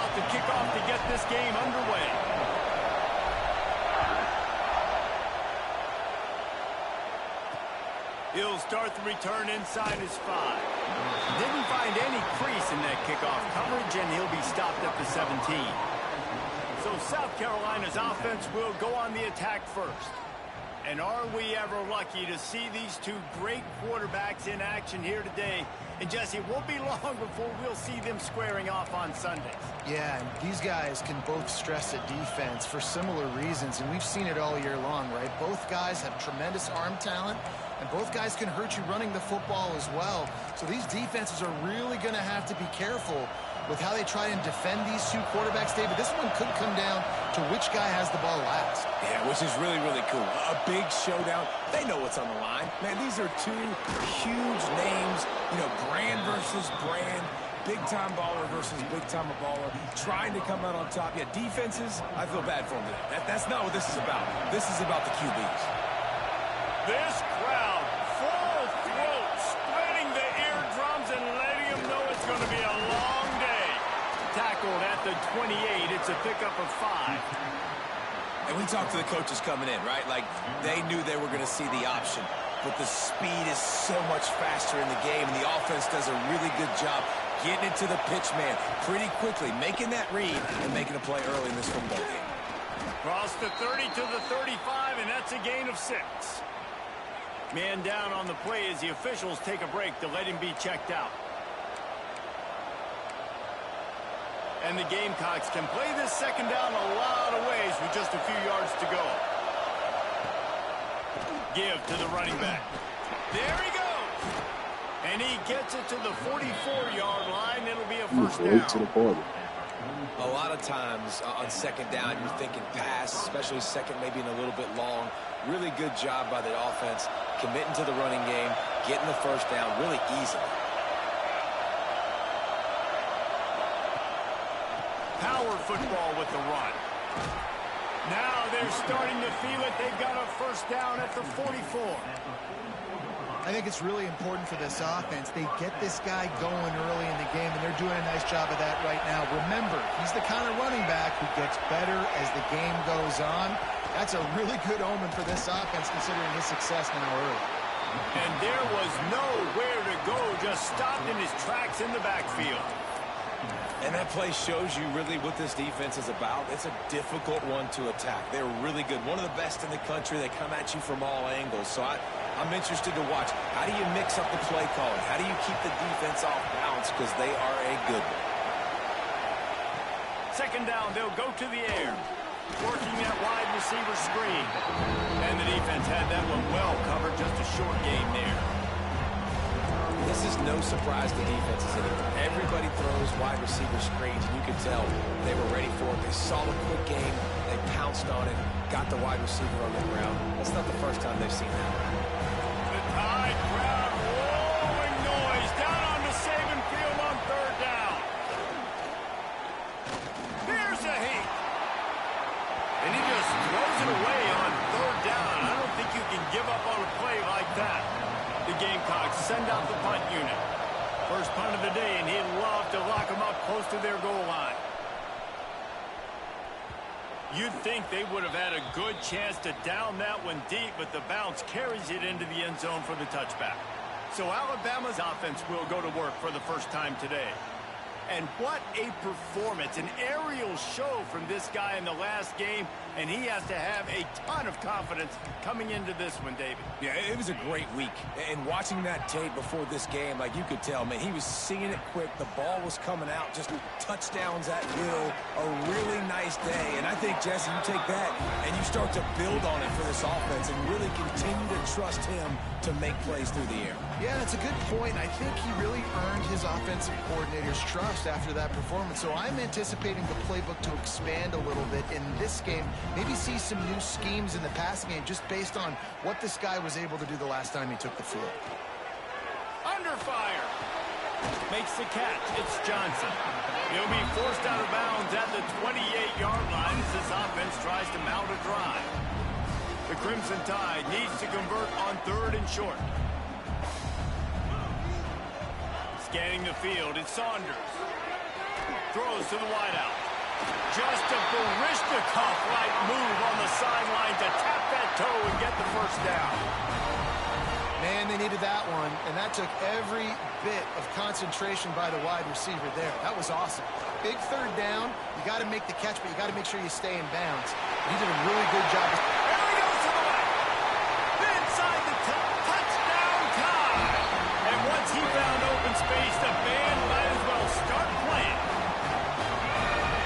about to kick off to get this game underway. He'll start the return inside his 5. Didn't find any crease in that kickoff coverage, and he'll be stopped at the 17. So South Carolina's offense will go on the attack first. And are we ever lucky to see these two great quarterbacks in action here today? And Jesse, it won't be long before we'll see them squaring off on Sundays. Yeah, and these guys can both stress a defense for similar reasons, and we've seen it all year long, right? Both guys have tremendous arm talent, and both guys can hurt you running the football as well. So these defenses are really going to have to be careful with how they try and defend these two quarterbacks, David. This one could come down to which guy has the ball last. Yeah, which is really, really cool. A big showdown. They know what's on the line. Man, these are two huge names, you know, brand versus brand, big-time baller versus big-time baller, trying to come out on top. Yeah, defenses, I feel bad for them today. That's not what this is about. This is about the QBs. This crowd, full throat, splitting the eardrums and letting them know it's going to be a long day. Tackled at the 28. It's a pickup of 5. And we talked to the coaches coming in, right? Like, they knew they were going to see the option. But the speed is so much faster in the game, and the offense does a really good job getting it to the pitch man pretty quickly, making that read and making a play early in this football game. Cross the 30 to the 35, and that's a gain of 6. Man down on the play as the officials take a break to let him be checked out. And the Gamecocks can play this second down a lot of ways with just a few yards to go. Give to the running back. There he goes. And he gets it to the 44-yard line. It'll be a first down. To the 40. A lot of times on second down, you're thinking pass, especially second, maybe in a little bit long. Really good job by the offense, committing to the running game, getting the first down really easily. Power football with the run. Now they're starting to feel it. They've got a first down at the 44. I think it's really important for this offense. They get this guy going early in the game, and they're doing a nice job of that right now. Remember, he's the kind of running back who gets better as the game goes on. That's a really good omen for this offense, considering his success now early. And there was nowhere to go, just stopped in his tracks in the backfield. And that play shows you really what this defense is about. It's a difficult one to attack. They're really good. One of the best in the country. They come at you from all angles. So I'm interested to watch. How do you mix up the play calling? How do you keep the defense off balance? Because they are a good one. Second down, they'll go to the air. Working that wide receiver screen. And the defense had that one well covered. Just a short gain there. This is no surprise to defenses anymore. Everybody throws wide receiver screens, and you can tell they were ready for it. They saw the quick game. They pounced on it, got the wide receiver on the ground. That's not the first time they've seen that. The Tide crowd roaring noise down on the Saban field on third down. Here's a hit. And he just throws it away on third down. I don't think you can give up on a play like that. The Gamecocks send out the punt unit. First punt of the day, and he'd love to lock them up close to their goal line. You'd think they would have had a good chance to down that one deep, but the bounce carries it into the end zone for the touchback. So Alabama's offense will go to work for the first time today. And what a performance, an aerial show from this guy in the last game, and he has to have a ton of confidence coming into this one, David. Yeah, it was a great week. And watching that tape before this game, like you could tell, man, he was seeing it quick. The ball was coming out, just touchdowns at will. A really nice day. And I think, Jesse, you take that and you start to build on it for this offense and really continue to trust him to make plays through the air. Yeah, that's a good point. I think he really earned his offensive coordinator's trust after that performance. So I'm anticipating the playbook to expand a little bit in this game. Maybe see some new schemes in the passing game just based on what this guy was able to do the last time he took the field. Under fire. Makes the catch. It's Johnson. He'll be forced out of bounds at the 28-yard line as this offense tries to mount a drive. The Crimson Tide needs to convert on third and short. Scanning the field, it's Saunders. Throws to the wideout. Just a Baryshnikov-like move on the sideline to tap that toe and get the first down. Man, they needed that one, and that took every bit of concentration by the wide receiver there. That was awesome. Big third down. You got to make the catch, but you got to make sure you stay in bounds. He did a really good job. There he goes to the right. Inside the touchdown time. And once he found open space, the band might as well start playing.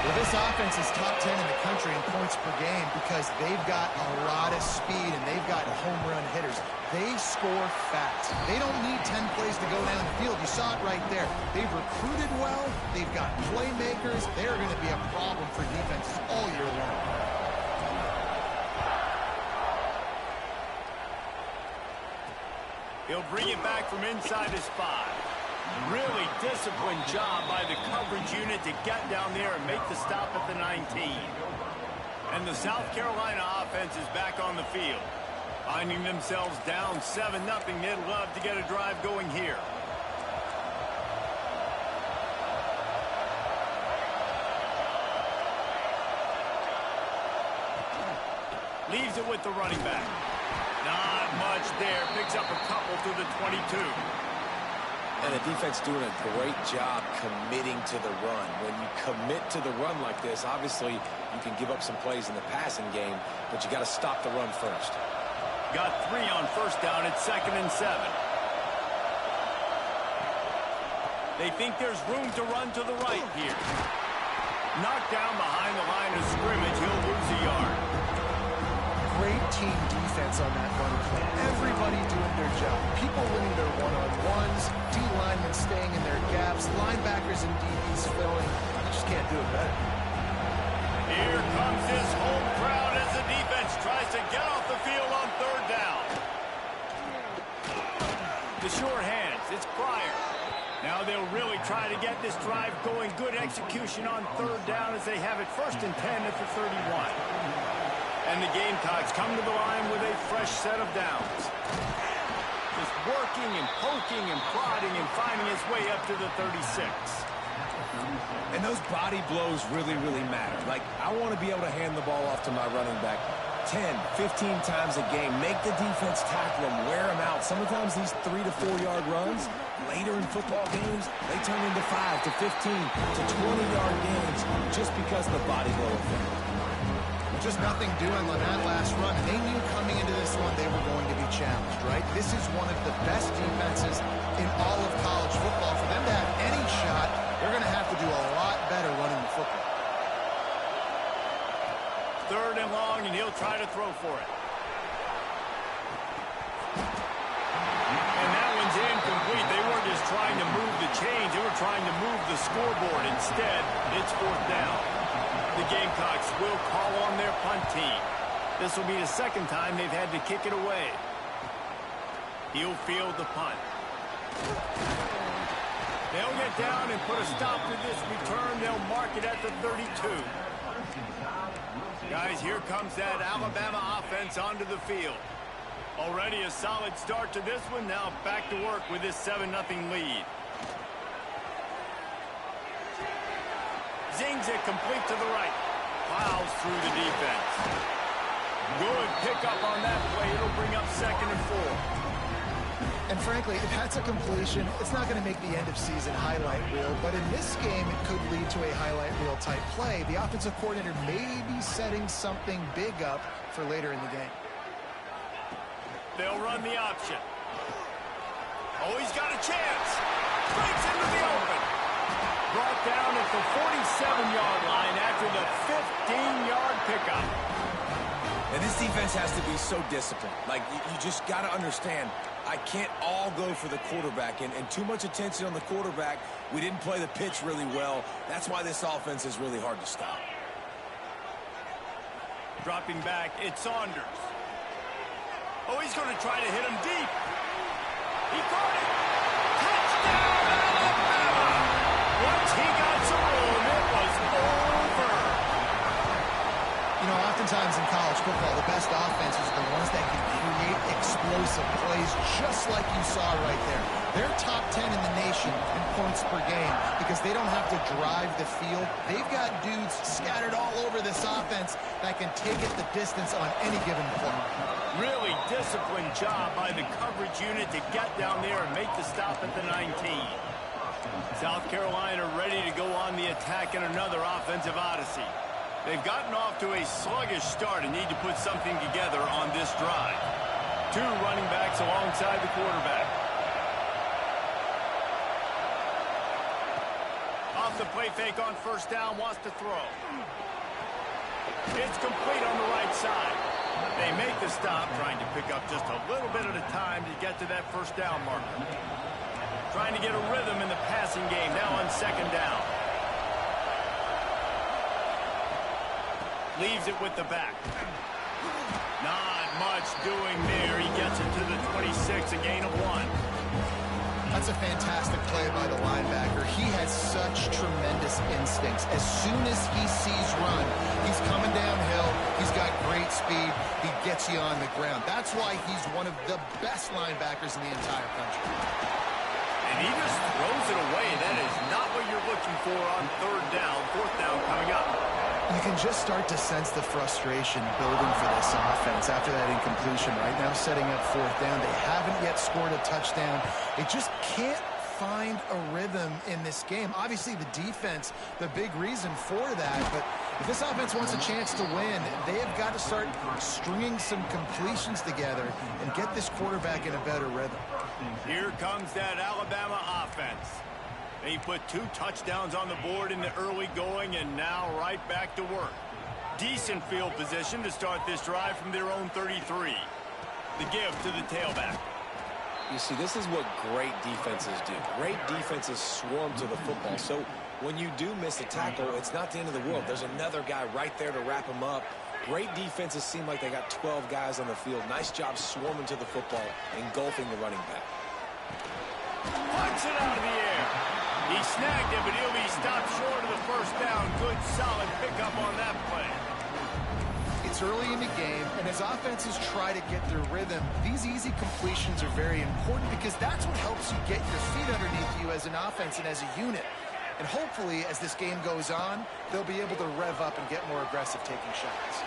Well, this offense is top 10 in the country in points per game because they've got a lot of speed and they've got home run hitters. They score fast. They don't need 10 plays to go down the field. You saw it right there. They've recruited well. They've got playmakers. They're going to be a problem for defenses all year long. He'll bring it back from inside his 5. Really disciplined job by the coverage unit to get down there and make the stop at the 19. And the South Carolina offense is back on the field. Finding themselves down 7-0, they'd love to get a drive going here. Leaves it with the running back. Not much there. Picks up a couple to the 22. And the defense doing a great job committing to the run. When you commit to the run like this, obviously you can give up some plays in the passing game, but you got to stop the run first. Got 3 on first down at 2nd and 7. They think there's room to run to the right here. Knocked down behind the line of scrimmage. He'll lose a yard. Great team defense on that run play. Everybody doing their job. People winning their one-on-ones, D-linemen staying in their gaps, linebackers and DBs filling. You just can't do it better. Here comes this home crowd as the defense tries to get off the field on 3rd down. The short hands, it's Pryor. Now they'll really try to get this drive going. Good execution on 3rd down as they have it 1st and 10 at the 31. And the Gamecocks come to the line with a fresh set of downs. Just working and poking and prodding and finding his way up to the 36. And those body blows really, really matter. Like, I want to be able to hand the ball off to my running back 10, 15 times a game. Make the defense tackle him, wear him out. Sometimes these 3 to 4 yard runs, later in football games, they turn into 5 to 15 to 20 yard games just because of the body blow effect. Just nothing doing on that last run. And they knew coming into this one they were going to be challenged, right? This is one of the best defenses in all of college football. For them to have any shot, they're going to have to do a lot better running the football. 3rd and long, and he'll try to throw for it. And that one's incomplete. They weren't just trying to move the chains. They were trying to move the scoreboard. Instead, it's 4th down. The Gamecocks will call on their punt team. This will be the 2nd time they've had to kick it away. He'll field the punt. They'll get down and put a stop to this return. They'll mark it at the 32. Guys, here comes that Alabama offense onto the field. Already a solid start to this one. Now back to work with this 7-0 lead. Zings it complete to the right. Plows through the defense. Good pickup on that play. It'll bring up 2nd and 4. And frankly, if that's a completion, it's not going to make the end-of-season highlight reel. But in this game, it could lead to a highlight reel type play. The offensive coordinator may be setting something big up for later in the game. They'll run the option. Oh, he's got a chance. Breaks into the open. Brought down at the 47-yard line after the 15-yard pickup. And this defense has to be so disciplined. Like, you just got to understand, I can't all go for the quarterback. And too much attention on the quarterback. We didn't play the pitch really well. That's why this offense is really hard to stop. Dropping back, it's Saunders. Oh, he's going to try to hit him deep. He caught it. Touchdown, Alabama! Once he got some room, it was over. You know, Oftentimes in college football, the best offenses are the ones that can create explosive plays, just like you saw right there. They're top 10 in the nation in points per game because they don't have to drive the field. They've got dudes scattered all over this offense that can take it the distance on any given play. Really disciplined job by the coverage unit to get down there and make the stop at the 19. South Carolina ready to go on the attack in another offensive odyssey. They've gotten off to a sluggish start and need to put something together on this drive. Two running backs alongside the quarterback. Off the play fake on first down, wants to throw. It's complete on the right side. They make the stop, trying to pick up just a little bit at a time to get to that first down marker. Trying to get a rhythm in the passing game now on second down. Leaves it with the back. Not much doing there. He gets it to the 26, a gain of 1. That's a fantastic play by the linebacker. He has such tremendous instincts. As soon as he sees run, he's coming downhill. He's got great speed. He gets you on the ground. That's why he's one of the best linebackers in the entire country. And he just throws it away. That is not what you're looking for on third down. Fourth down coming up. You can just start to sense the frustration building for this offense after that incompletion. Right now, setting up fourth down. They haven't yet scored a touchdown. They just can't find a rhythm in this game. Obviously, the defense, the big reason for that. But if this offense wants a chance to win, they have got to start stringing some completions together and get this quarterback in a better rhythm. Here comes that Alabama offense. They put 2 touchdowns on the board in the early going, and now right back to work. Decent field position to start this drive from their own 33. The give to the tailback. You see, this is what great defenses do. Great defenses swarm to the football. So when you do miss a tackle, it's not the end of the world. There's another guy right there to wrap him up. Great defenses seem like they got 12 guys on the field. Nice job swarming to the football, engulfing the running back. Punch it out of the air. He snagged it, but he'll be stopped short of the first down. Good, solid pickup on that play. It's early in the game, and as offenses try to get their rhythm, these easy completions are very important because that's what helps you get your feet underneath you as an offense and as a unit. And hopefully, as this game goes on, they'll be able to rev up and get more aggressive taking shots.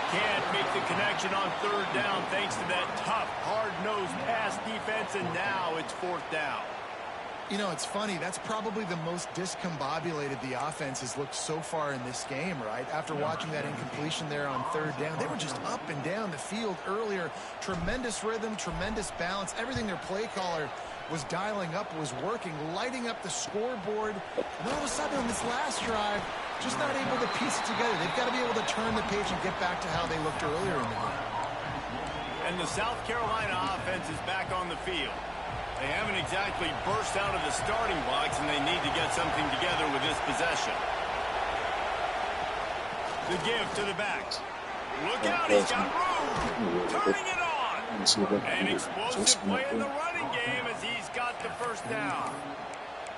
Can't make the connection on third down thanks to that tough, hard-nosed pass defense, and now it's fourth down. You know, it's funny. That's probably the most discombobulated the offense has looked so far in this game, right? After watching that incompletion there on third down, they were just up and down the field earlier. Tremendous rhythm, tremendous balance. Everything their play caller was dialing up was working, lighting up the scoreboard. And all of a sudden on this last drive, just not able to piece it together. They've got to be able to turn the page and get back to how they looked earlier in the game. And the South Carolina offense is back on the field. They haven't exactly burst out of the starting blocks, and they need to get something together with this possession. The give to the backs. Look out, he's got room. Turning it on. An explosive play in the running game as he's got the first down.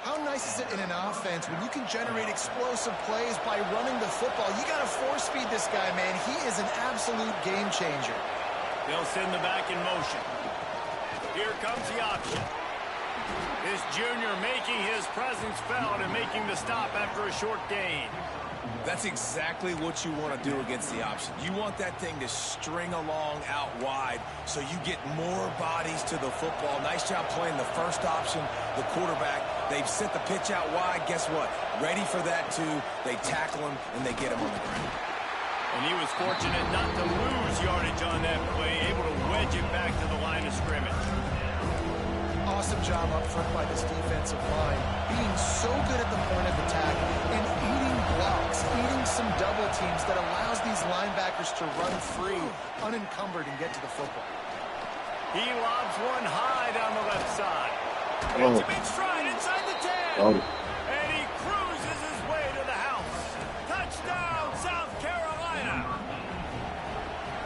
How nice is it in an offense when you can generate explosive plays by running the football? You got to force feed this guy, man. He is an absolute game changer. They'll send the back in motion. Here comes the option. This junior making his presence felt and making the stop after a short gain. That's exactly what you want to do against the option. You want that thing to string along out wide so you get more bodies to the football. Nice job playing the first option, the quarterback. They've sent the pitch out wide. Guess what? Ready for that, too. They tackle him, and they get him on the ground. And he was fortunate not to lose yardage on that play, able to wedge it back to the line of scrimmage. Awesome job up front by this defensive line, being so good at the point of attack and eating blocks, eating some double teams that allows these linebackers to run free, unencumbered, and get to the football. He lobs one high down the left side. It's a big stride inside the 10. And he cruises his way to the house. Touchdown, South Carolina.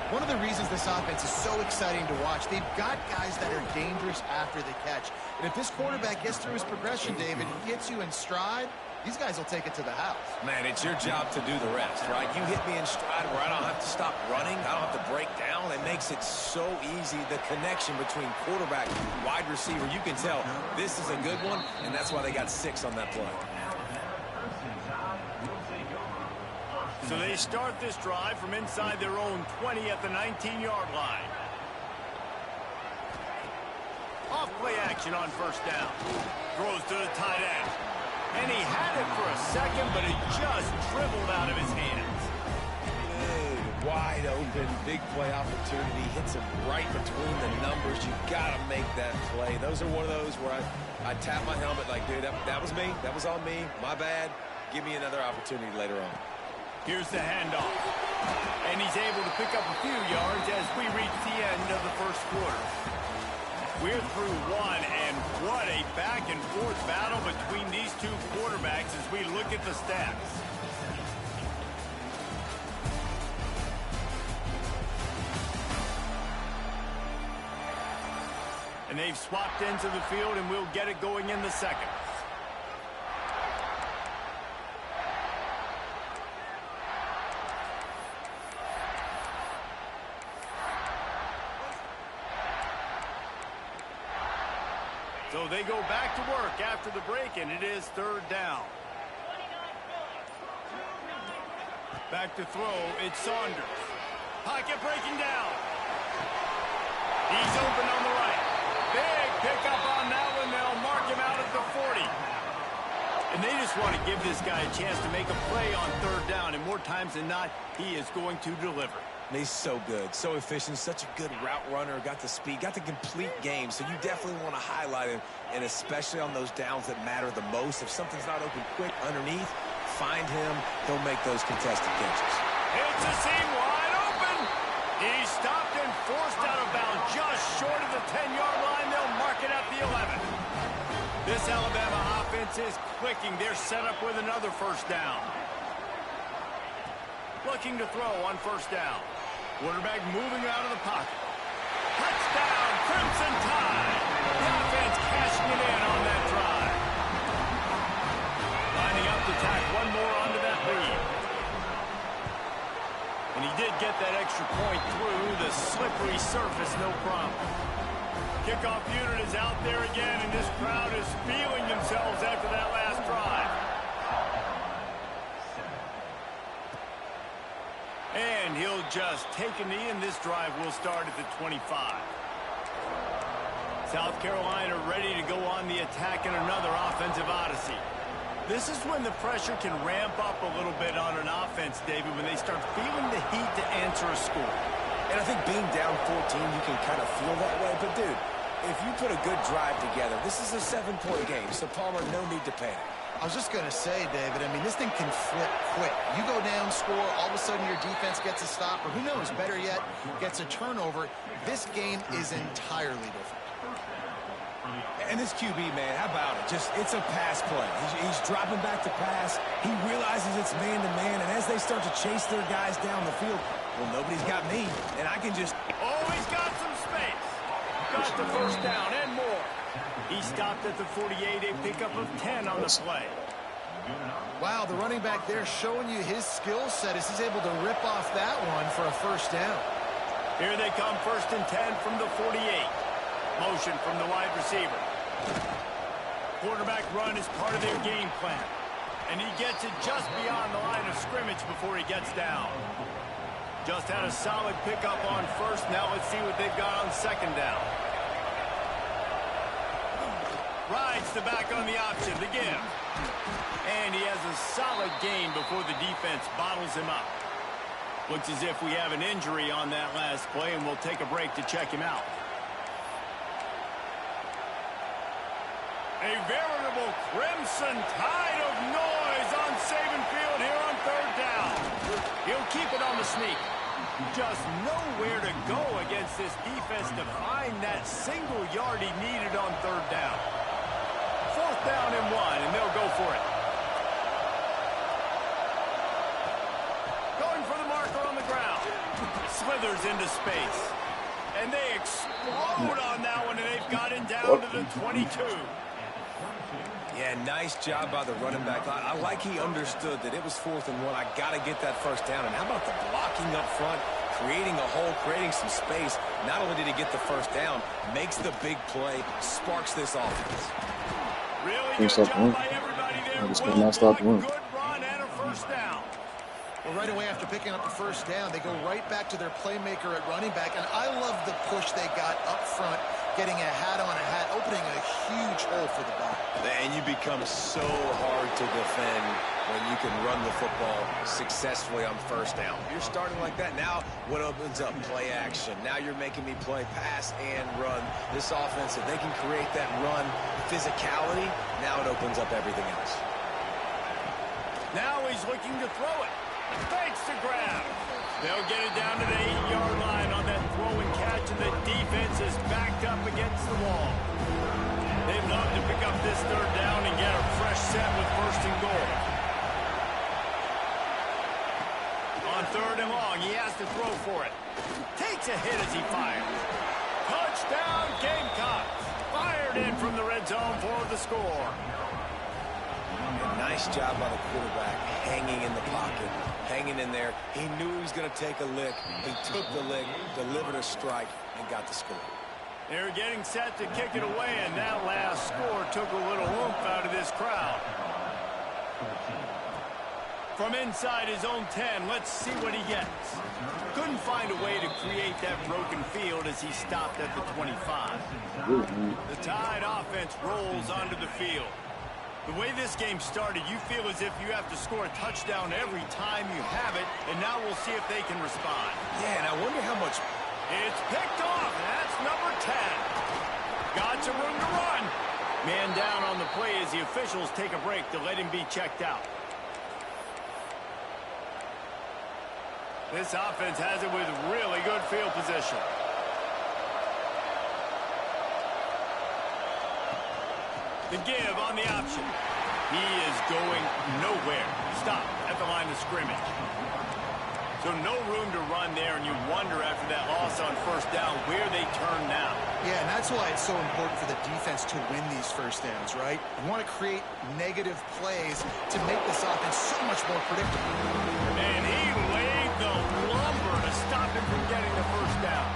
One of the reasons this offense is so exciting to watch, they've got guys that are dangerous after the catch. And if this quarterback gets through his progression, David, he gets you in stride, these guys will take it to the house. Man, it's your job to do the rest, right? You hit me in stride where I don't have to stop running. I don't have to break down. It makes it so easy, the connection between quarterback and wide receiver. You can tell this is a good one, and that's why they got 6 on that play. So they start this drive from inside their own 20 at the 19-yard line. Off play action on first down. Throws to the tight end. And he had it for a second, but it just dribbled out of his hands. Good, wide open, big play opportunity. Hits him right between the numbers. You got to make that play. Those are one of those where I tap my helmet like, dude, that was me. That was on me. My bad. Give me another opportunity later on. Here's the handoff. And he's able to pick up a few yards as we reach the end of the first quarter. We're through one, and what a back-and-forth battle between these two quarterbacks as we look at the stats. And they've swapped into the field, and we'll get it going in the second. So they go back to work after the break, and it is third down. Back to throw, it's Saunders. Pocket breaking down. He's open on the right. Big pickup on that one. They'll mark him out at the 40. And they just want to give this guy a chance to make a play on third down, and more times than not, he is going to deliver. He's so good, so efficient, such a good route runner, got the speed, got the complete game, so you definitely want to highlight him, and especially on those downs that matter the most. If something's not open quick underneath, find him, he'll make those contested catches. It's a seam wide open. He's stopped and forced out of bounds just short of the 10-yard line. They'll mark it at the 11. This Alabama offense is clicking. They're set up with another first down. Looking to throw on first down. Quarterback moving out of the pocket. Touchdown, Crimson Tide. The offense cashing it in on that drive. Lining up to tack one more onto that lead. And he did get that extra point through the slippery surface, no problem. Kickoff unit is out there again, and this crowd is feeling themselves after that last drive. And he'll just take a knee, and this drive will start at the 25. South Carolina ready to go on the attack in another offensive odyssey. This is when the pressure can ramp up a little bit on an offense, David, when they start feeling the heat to answer a score. And I think being down 14, you can kind of feel that way. But, dude, if you put a good drive together, this is a 7-point game, so Palmer, no need to panic. I was just going to say, David, I mean, this thing can flip quick. You go down, score, all of a sudden your defense gets a stop, or who knows, better yet, gets a turnover. This game is entirely different. And this QB, man, how about it? It's a pass play. He's dropping back to pass. He realizes it's man-to-man, and as they start to chase their guys down the field, well, nobody's got me, and I can just... Oh, he's got some space. Got the first down and more. He stopped at the 48, a pickup of 10 on the play. Wow, the running back there showing you his skill set as he's able to rip off that one for a first down. Here they come, first and 10 from the 48. Motion from the wide receiver. Quarterback run is part of their game plan. And he gets it just beyond the line of scrimmage before he gets down. Just had a solid pickup on first. Now let's see what they've got on second down. Rides the back on the option to give. And he has a solid gain before the defense bottles him up. Looks as if we have an injury on that last play, and we'll take a break to check him out. A veritable crimson tide of noise on Saban Field here on third down. He'll keep it on the sneak. Just nowhere to go against this defense to find that single yard he needed on third down. Fourth down and 1, and they'll go for it. Going for the marker on the ground. Slithers into space. And they explode on that one, and they've got it down to the 22. Yeah, nice job by the running back. I like he understood that it was 4th and 1. I got to get that first down. And how about the blocking up front, creating a hole, creating some space. Not only did he get the first down, makes the big play, sparks this offense. Really good job by everybody there. Well done, good run and a first down. Well, right away after picking up the first down, they go right back to their playmaker at running back. And I love the push they got up front, getting a hat on a hat, opening a huge hole for the back. And you become so hard to defend when you can run the football successfully on first down. You're starting like that. Now what opens up? Play action. Now you're making me play pass and run. This offense, if they can create that run physicality, now it opens up everything else. Now he's looking to throw it. Fakes the grab. They'll get it down to the 8-yard line on that throw and catch, and the defense is backed up against the wall. They'd love to pick up this third down and get a fresh set with 1st and goal. On 3rd and long, he has to throw for it. Takes a hit as he fires. Touchdown, Gamecocks. Fired in from the red zone for the score. Nice job by the quarterback, hanging in the pocket, hanging in there. He knew he was going to take a lick. He took the lick, delivered a strike, and got the score. They're getting set to kick it away, and that last score took a little oomph out of this crowd. From inside his own 10, let's see what he gets. Couldn't find a way to create that broken field as he stopped at the 25. The Tide offense rolls onto the field. The way this game started, you feel as if you have to score a touchdown every time you have it, and now we'll see if they can respond. Yeah, and I wonder how much... It's picked off, and that's number 10. Got some room to run. Man down on the play as the officials take a break to let him be checked out. This offense has it with really good field position. The give on the option. He is going nowhere. Stop at the line of scrimmage. So no room to run there, and you wonder after that loss on first down where they turn now. Yeah, and that's why it's so important for the defense to win these first downs, right? You want to create negative plays to make this offense so much more predictable. And he laid the lumber to stop him from getting the first down.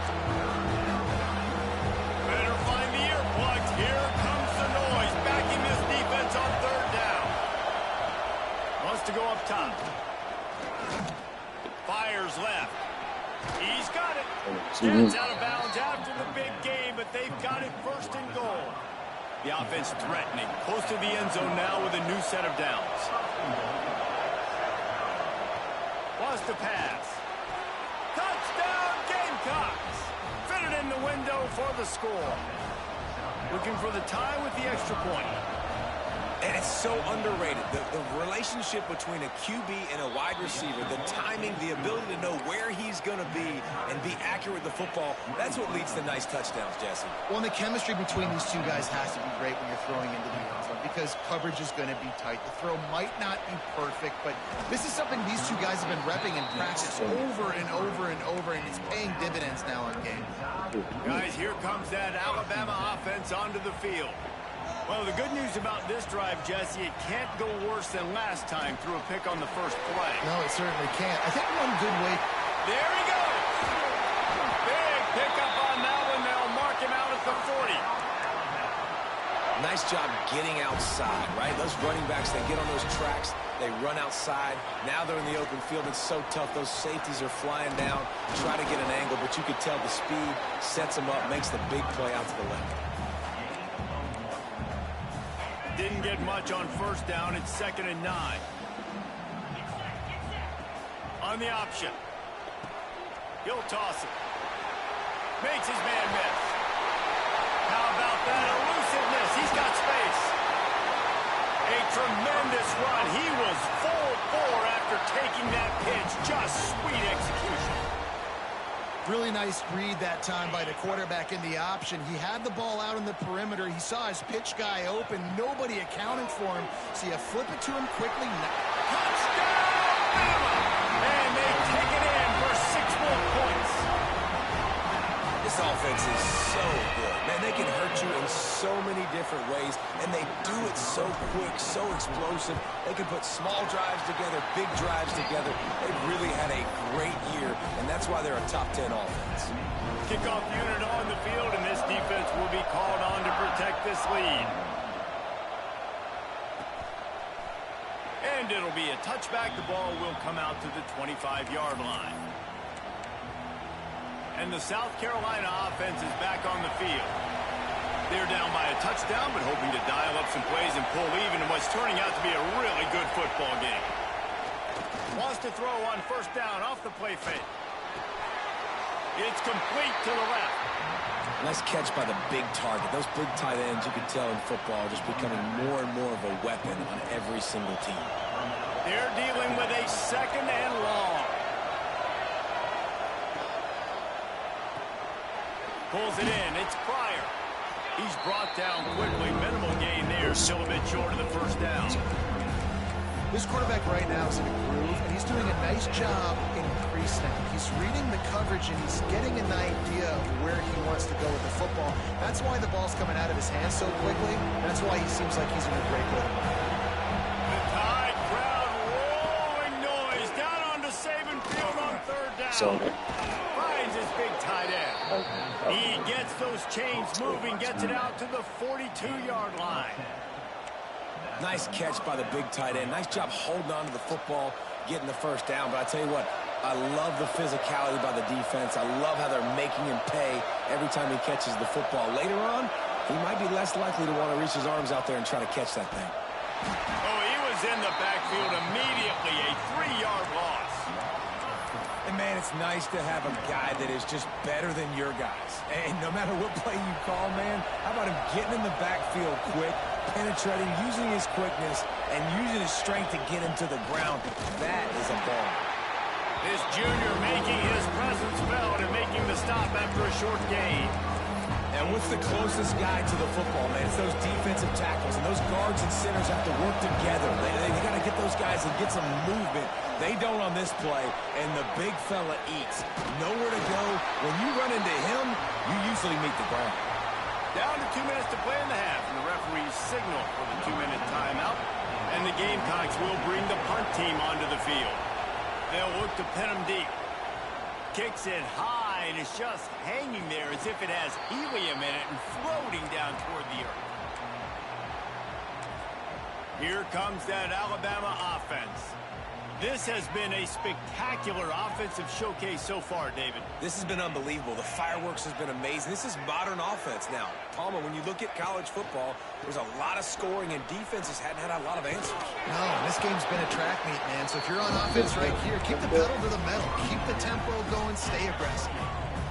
Better find the earplugs. Here comes the noise, backing this defense on 3rd down. Wants to go up top. Fires left. He's got it. Gets out of bounds after the big game, but they've got it 1st and goal. The offense threatening, close to the end zone now with a new set of downs. Wants to pass. Touchdown, Gamecocks. Fitted in the window for the score. Looking for the tie with the extra point. And it's so underrated. The relationship between a QB and a wide receiver, the timing, the ability to know where he's going to be and be accurate with the football, that's what leads to nice touchdowns, Jesse. Well, and the chemistry between these two guys has to be great when you're throwing into the end zone because coverage is going to be tight. The throw might not be perfect, but this is something these two guys have been repping in practice over and over and over, and it's paying dividends now in game. Guys, here comes that Alabama offense onto the field. Well, the good news about this drive, Jesse, it can't go worse than last time through a pick on the first play. No, it certainly can't. I think one good way... There he goes! Big pickup on that one. They'll mark him out at the 40. Nice job getting outside, right? Those running backs, they get on those tracks, they run outside. Now they're in the open field. It's so tough. Those safeties are flying down, try to get an angle, but you can tell the speed sets them up, makes the big play out to the left. Didn't get much on first down. It's 2nd and 9. On the option. He'll toss it. Makes his man miss. How about that elusiveness? He's got space. A tremendous run. He was full bore after taking that pitch. Just sweet execution. Really nice read that time by the quarterback in the option. He had the ball out in the perimeter. He saw his pitch guy open. Nobody accounting for him. So you flip it to him quickly. Touchdown, Bama! And they take it in for 6 more points. This offense is so good. Man, they can hurt you in so many different ways, and they do it so quick, so explosive. They can put small drives together, big drives together. They've really had a great year, and that's why they're a top 10 offense. Kickoff unit on the field, and this defense will be called on to protect this lead. And it'll be a touchback. The ball will come out to the 25-yard line. And the South Carolina offense is back on the field. They're down by a touchdown, but hoping to dial up some plays and pull even in what's turning out to be a really good football game. Wants to throw on first down off the play fake. It's complete to the left. Nice catch by the big target. Those big tight ends, you can tell in football, are just becoming more and more of a weapon on every single team. They're dealing with a second and long. Pulls it in. It's Pryor. He's brought down quickly. Minimal gain there. Still a bit short of the first down. This quarterback right now is in a groove, and he's doing a nice job in pre-snap. He's reading the coverage, and he's getting an idea of where he wants to go with the football. That's why the ball's coming out of his hands so quickly. That's why he seems like he's in a great rhythm. The Tide crowd rolling noise down onto Saban Field on third down. Finds his big tight end. He gets those chains moving, gets it out to the 42-yard line. Nice catch by the big tight end. Nice job holding on to the football, getting the first down. But I tell you what, I love the physicality by the defense. I love how they're making him pay every time he catches the football. Later on, he might be less likely to want to reach his arms out there and try to catch that thing. Oh, he was in the backfield immediately. A 3-yard loss. And, man, it's nice to have a guy that is just better than your guys. And no matter what play you call, man, how about him getting in the backfield quick, penetrating, using his quickness, and using his strength to get him to the ground. That is a ball. This junior making his presence felt and making the stop after a short gain. And what's the closest guy to the football, man? It's those defensive tackles, and those guards and centers have to work together. They got to get those guys and get some movement. They don't on this play, and the big fella eats. Nowhere to go. When you run into him, you usually meet the ground. Down to 2 minutes to play in the half, and the referees signal for the 2-minute timeout. And the Gamecocks will bring the punt team onto the field. They'll look to pin him deep. Kicks it high, and it's just hanging there as if it has helium in it and floating down toward the earth. Here comes that Alabama offense. This has been a spectacular offensive showcase so far, David. This has been unbelievable. The fireworks has been amazing. This is modern offense now. Palmer, when you look at college football, there's a lot of scoring, and defenses hadn't had a lot of answers. No, this game's been a track meet, man. So if you're on offense right here, keep the pedal to the metal. Keep the tempo going. Stay aggressive.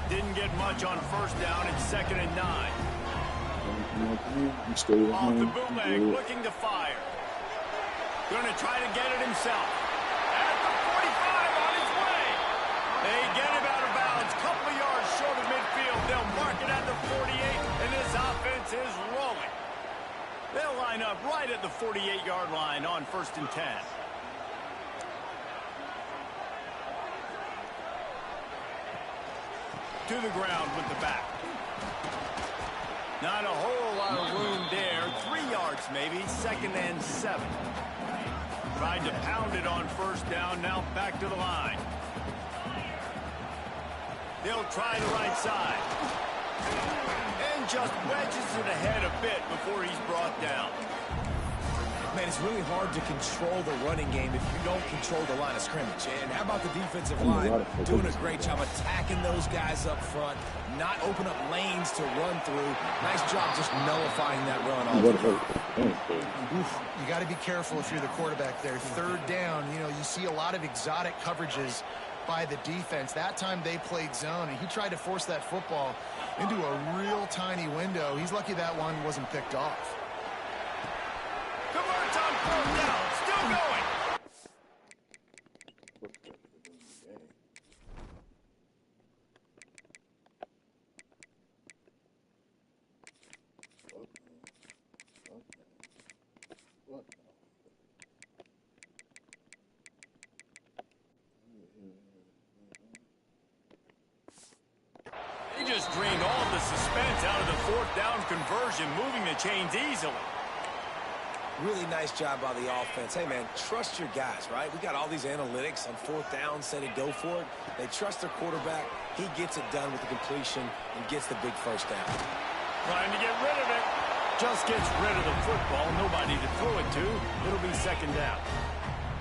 Didn't get much on first down. It's 2nd and 9. Off the bootleg, looking to fire. Going to try to get it himself. At the 45 on his way. They get him out of bounds. Couple of yards short of midfield. They'll mark it at the 48, and this offense is rolling. They'll line up right at the 48-yard line on 1st and 10. To the ground with the back. Not a whole lot of room there. 3 yards maybe. 2nd and 7. Tried to pound it on first down. Now back to the line. They'll try the right side. And just wedges it ahead a bit before he's brought down. Man, it's really hard to control the running game if you don't control the line of scrimmage. And how about the defensive line doing a great job attacking those guys up front, not open up lanes to run through. Nice job just nullifying that run. You got to be careful if you're the quarterback there. 3rd down, you see a lot of exotic coverages by the defense. That time they played zone, and he tried to force that football into a real tiny window. He's lucky that one wasn't picked off. Converts on 4th down. Still going. They just drained all the suspense down conversion, moving the chains easily. Really nice job by the offense. Hey, man, trust your guys, right? We got all these analytics on fourth down, say to go for it. They trust their quarterback. He gets it done with the completion and gets the big first down. Trying to get rid of it. Just gets rid of the football. Nobody to throw it to. It'll be second down.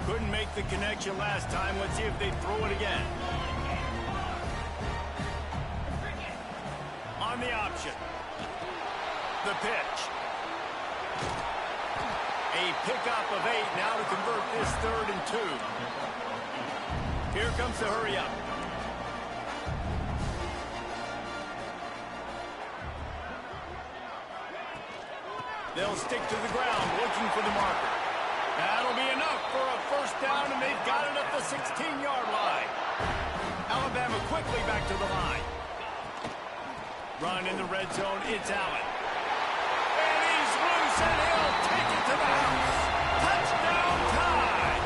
Couldn't make the connection last time. Let's see if they throw it again. On the option. The pitch. A pickup of 8 now to convert this 3rd and 2. Here comes the hurry up. They'll stick to the ground looking for the marker. That'll be enough for a first down, and they've got it at the 16-yard line. Alabama quickly back to the line. Run in the red zone. It's Allen. And he's loose, and he'll take it to the house. Touchdown time.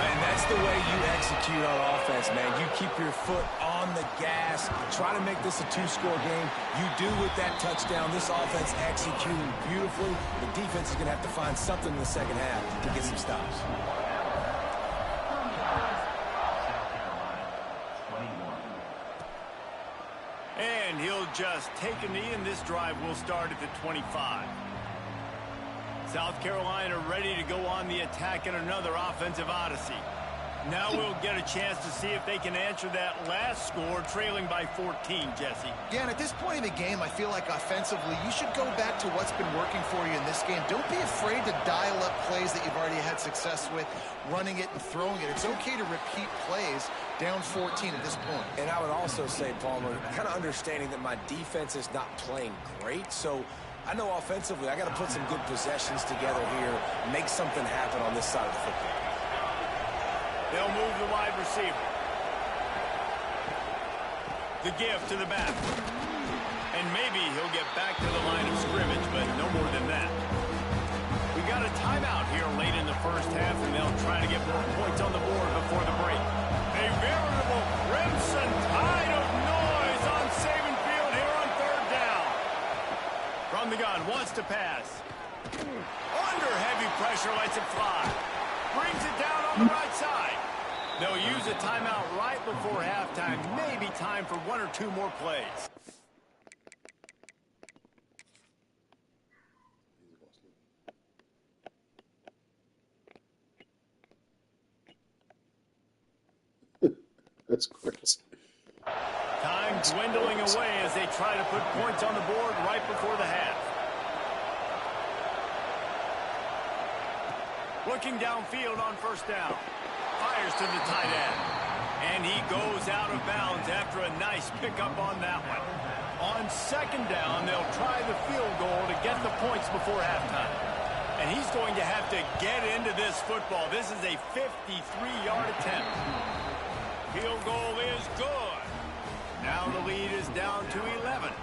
And that's the way you execute on offense, man. You keep your foot on the gas. Try to make this a 2-score game. You do with that touchdown. This offense executing beautifully. The defense is going to have to find something in the second half to get some stops. And he'll just take a knee, and this drive will start at the 25. South Carolina ready to go on the attack in another offensive odyssey. Now we'll get a chance to see if they can answer that last score, trailing by 14, Jesse. Yeah, and at this point in the game, I feel like offensively, you should go back to what's been working for you in this game. Don't be afraid to dial up plays that you've already had success with, running it and throwing it. It's okay to repeat plays down 14 at this point. And I would also say, Palmer, kind of understanding that my defense is not playing great, so I know offensively I got to put some good possessions together here, make something happen on this side of the football. They'll move the wide receiver. The give to the back. And maybe he'll get back to the line of scrimmage, but no more than that. We got a timeout here late in the first half, and they'll try to get more points on the board before the break. A veritable crimson tide of noise on Saban Field here on 3rd down. From the gun, wants to pass. Under heavy pressure, lets it fly. Brings it down on the right side. They'll use a timeout right before halftime. Maybe time for 1 or 2 more plays. That's crazy. Time dwindling away as they try to put points on the board right before the half. Looking downfield on first down. Fires to the tight end. And he goes out of bounds after a nice pickup on that one. On second down, they'll try the field goal to get the points before halftime. And he's going to have to get into this football. This is a 53-yard attempt. Field goal is good. Now the lead is down to 11.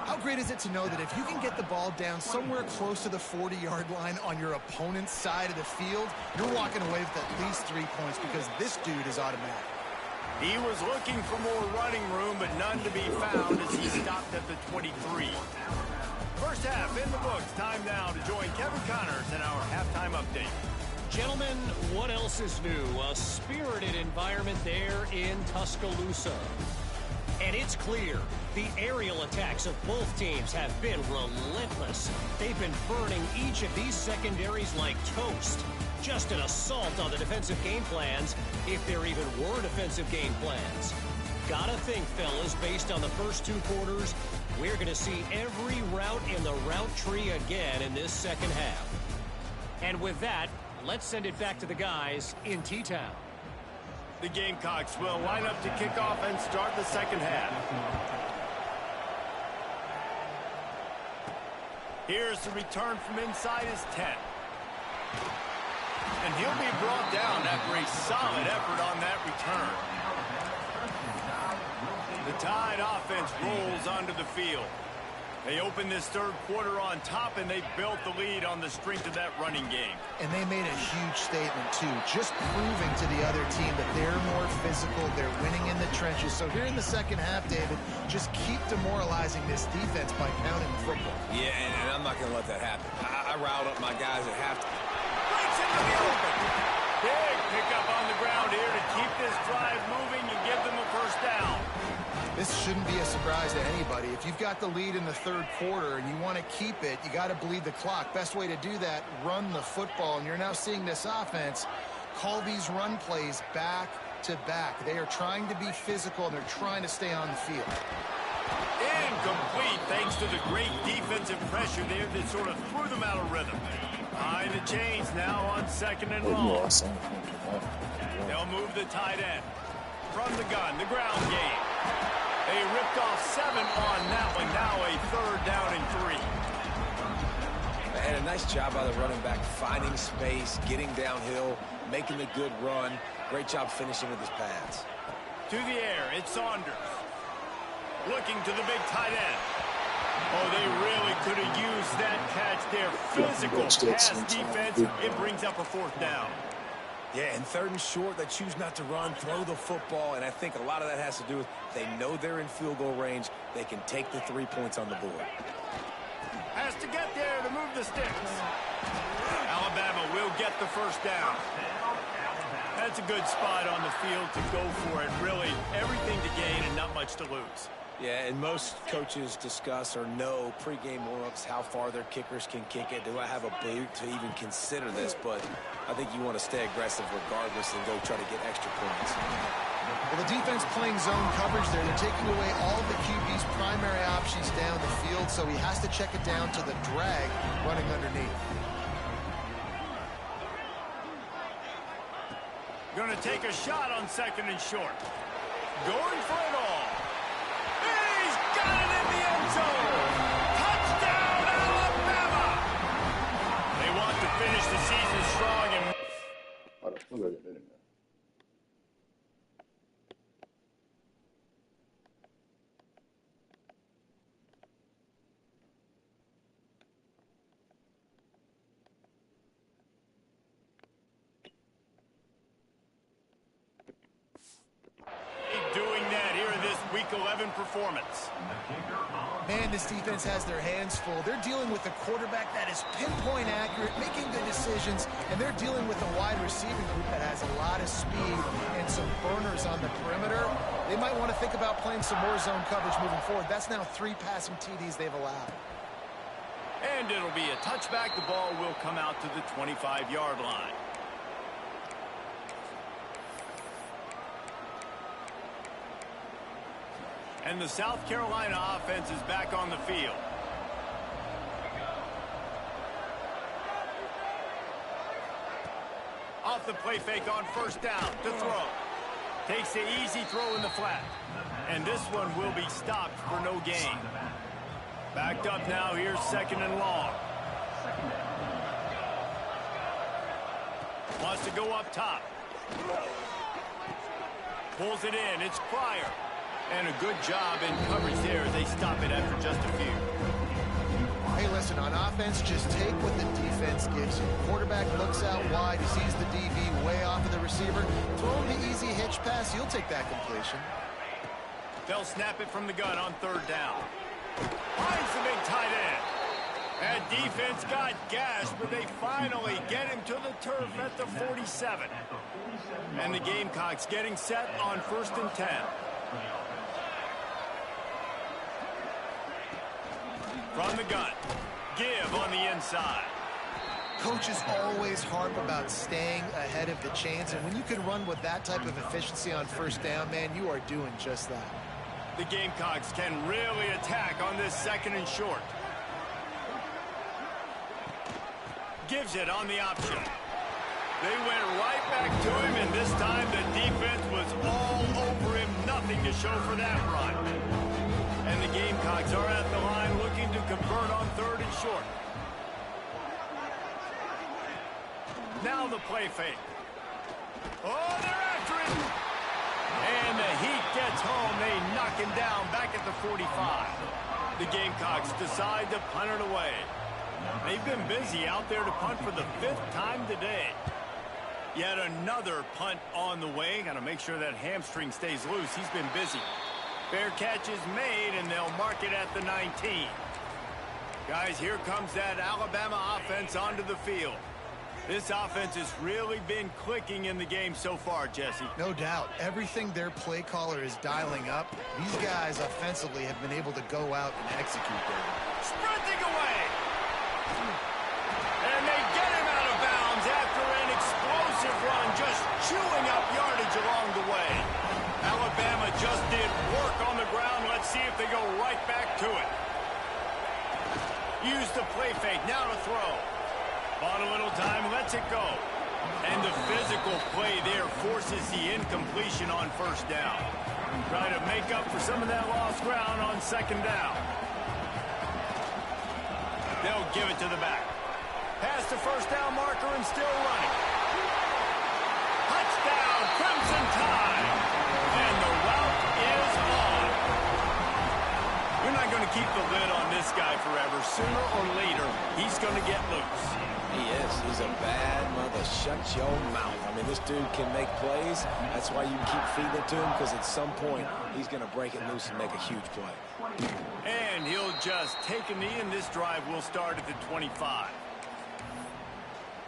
How great is it to know that if you can get the ball down somewhere close to the 40-yard line on your opponent's side of the field, you're walking away with at least 3 points because this dude is automatic. He was looking for more running room, but none to be found as he stopped at the 23. First half in the books. Time now to join Kevin Connors in our halftime update. Gentlemen, what else is new? A spirited environment there in Tuscaloosa. And it's clear, the aerial attacks of both teams have been relentless. They've been burning each of these secondaries like toast. Just an assault on the defensive game plans, if there even were defensive game plans. Gotta think, fellas, based on the first 2 quarters, we're going to see every route in the route tree again in this second half. And with that, let's send it back to the guys in T-Town. The Gamecocks will line up to kick off and start the second half. Here's the return from inside his 10. And he'll be brought down after a solid effort on that return. The Tide offense rolls onto the field. They opened this third quarter on top, and they built the lead on the strength of that running game. And they made a huge statement, too, just proving to the other team that they're more physical, they're winning in the trenches. So here in the second half, David, just keep demoralizing this defense by pounding the football. Yeah, and I'm not going to let that happen. I riled up my guys at halftime. Breaks into the open. Big pickup on the ground here to keep this drive moving and give them a first down. This shouldn't be a surprise to anybody. If you've got the lead in the third quarter and you want to keep it, you got to bleed the clock. Best way to do that, run the football. And you're now seeing this offense call these run plays back to back. They are trying to be physical, and they're trying to stay on the field. Incomplete thanks to the great defensive pressure there that sort of threw them out of rhythm. Behind the chains now on second and long. They'll move the tight end. From the gun, the ground game. They ripped off 7 on that one. Now a third down and 3. And a nice job by the running back, finding space, getting downhill, making a good run. Great job finishing with his pads. To the air, it's Saunders. Looking to the big tight end. Oh, they really could have used that catch there. Physical pass defense. It brings up a fourth down. Yeah, and third and short, they choose not to run, throw the football, and I think a lot of that has to do with they know they're in field goal range. They can take the 3 points on the board. Has to get there to move the sticks. Alabama will get the first down. That's a good spot on the field to go for it. Really, everything to gain and not much to lose. Yeah, and most coaches discuss or know pregame warm-ups, how far their kickers can kick it. Do I have a boot to even consider this? But I think you want to stay aggressive regardless and go try to get extra points. Well, the defense playing zone coverage there. They're taking away all of the QB's primary options down the field, so he has to check it down to the drag running underneath. Going to take a shot on second and short. Going for it all. He's got it in the end zone. Touchdown, Alabama. They want to finish the season strong and... doing that here in this Week 11 performance. Man, this defense has their hands full. They're dealing with a quarterback that is pinpoint accurate, making good decisions, and they're dealing with a wide receiving group that has a lot of speed and some burners on the perimeter. They might want to think about playing some more zone coverage moving forward. That's now 3 passing TDs they've allowed. And it'll be a touchback. The ball will come out to the 25-yard line. And the South Carolina offense is back on the field. Off the play fake on first down to throw. Takes the easy throw in the flat. And this one will be stopped for no gain. Backed up now, here's second and long. Wants to go up top. Pulls it in, it's Pryor. And a good job in coverage there. They stop it after just a few. Hey, listen, on offense, just take what the defense gives you. Quarterback looks out wide, sees the DB way off of the receiver. Throw him the easy hitch pass. He'll take that completion. They'll snap it from the gun on third down. Finds the big tight end. That defense got gashed, but they finally get him to the turf at the 47. And the Gamecocks getting set on first and 10. From the gun, give on the inside. Coaches always harp about staying ahead of the chains, and when you can run with that type of efficiency on first down, man, you are doing just that. The Gamecocks can really attack on this second and short. Gives it on the option. They went right back to him, and this time the defense was all over him. Nothing to show for that run. And the Gamecocks are at the line looking to convert on third and short. Now the play fake. Oh, they're after him. And the Heat gets home. They knock him down back at the 45. The Gamecocks decide to punt it away. They've been busy out there to punt for the 5th time today. Yet another punt on the way. Got to make sure that hamstring stays loose. He's been busy. Fair catch is made, and they'll mark it at the 19. Guys, here comes that Alabama offense onto the field. This offense has really been clicking in the game so far, Jesse. No doubt. Everything their play caller is dialing up, these guys offensively have been able to go out and execute there. Sprinting away! And they get him out of bounds after an explosive run, just chewing up yardage along the way. Alabama just did work on the ground. Let's see if they go right back to it. Use the play fake, now to throw. Bought a little time, lets it go. And the physical play there forces the incompletion on first down. Try to make up for some of that lost ground on second down. They'll give it to the back. Past the first down marker and still running. Touchdown, Crimson Tide. And the route is on. You're not going to keep the lid on this guy forever. Sooner or later, he's going to get loose. He is. He's a bad mother. Shut your mouth. I mean, this dude can make plays. That's why you keep feeding it to him, because at some point, he's going to break it loose and make a huge play. And he'll just take a knee, and this drive will start at the 25.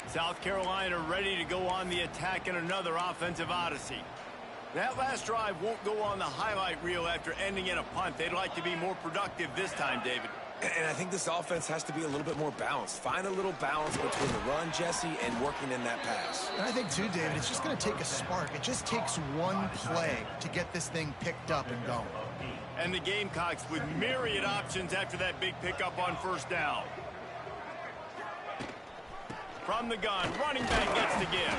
South Carolina ready to go on the attack in another offensive odyssey. That last drive won't go on the highlight reel after ending in a punt. They'd like to be more productive this time, David. And I think this offense has to be a little bit more balanced. Find a little balance between the run, Jesse, and working in that pass. And I think, too, David, it's just going to take a spark. It just takes one play to get this thing picked up and going. And the Gamecocks with myriad options after that big pickup on first down. From the gun, running back gets the give.